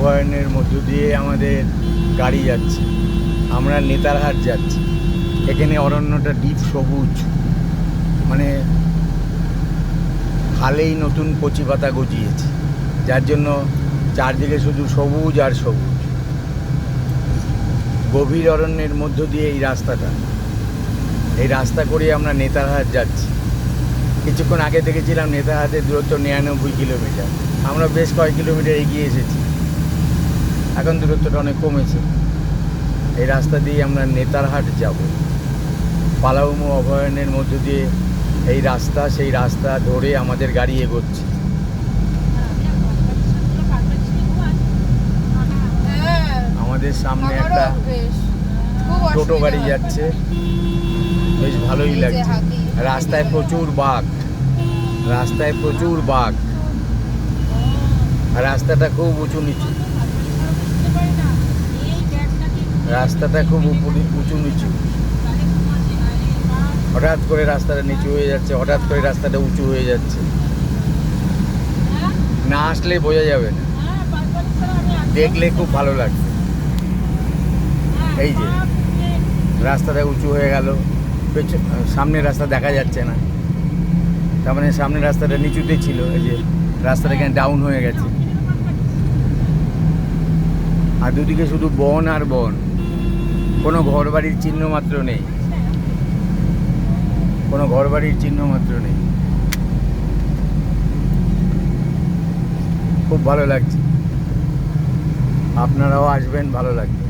অভয়ারণ্যের মধ্য দিয়ে আমাদের গাড়ি যাচ্ছে। আমরা নেতারহাট যাচ্ছি। এখানে অরণ্যটা ডিপ সবুজ, মানে হালেই নতুন কচি পাতা গজিয়েছে, যার জন্য চারদিকে শুধু সবুজ আর সবুজ। গভীর অরণ্যের মধ্য দিয়ে এই রাস্তা করে আমরা নেতারহাট যাচ্ছি। কিছুক্ষণ আগে দেখেছিলাম নেতারহাটের দূরত্ব 99 কিলোমিটার। আমরা বেশ কয়েক কিলোমিটার এগিয়ে এসেছি, এখন দূরত্বটা অনেক কমেছে। এই রাস্তা দিয়ে আমরা নেতারহাট যাব। পালাউমো অভয়ারণ্যের মধ্য দিয়ে সেই রাস্তা ধরে আমাদের গাড়ি এগোচ্ছে। আমাদের সামনে একটা টোটো গাড়ি যাচ্ছে, বেশ ভালোই লাগছে। রাস্তায় প্রচুর বাঘ, আর রাস্তাটা খুব উঁচু নিচু, হঠাৎ করে রাস্তাটা নিচু হয়ে যাচ্ছে, হঠাৎ করে রাস্তাটা উঁচু হয়ে যাচ্ছে। না আসলে বোঝা যাবে না, দেখলে খুব ভালো লাগবে। এই যে রাস্তাটা উঁচু হয়ে গেল, সামনের রাস্তা দেখা যাচ্ছে না, তার মানে সামনের রাস্তাটা নিচুতে ছিল। এই যে রাস্তাটা এখানে ডাউন হয়ে গেছে, আর দুদিকে শুধু বন আর বন, কোনো ঘরবাড়ির চিহ্ন মাত্র নেই, খুব ভালো লাগছে। আপনারাও আসবেন, ভালো লাগবে।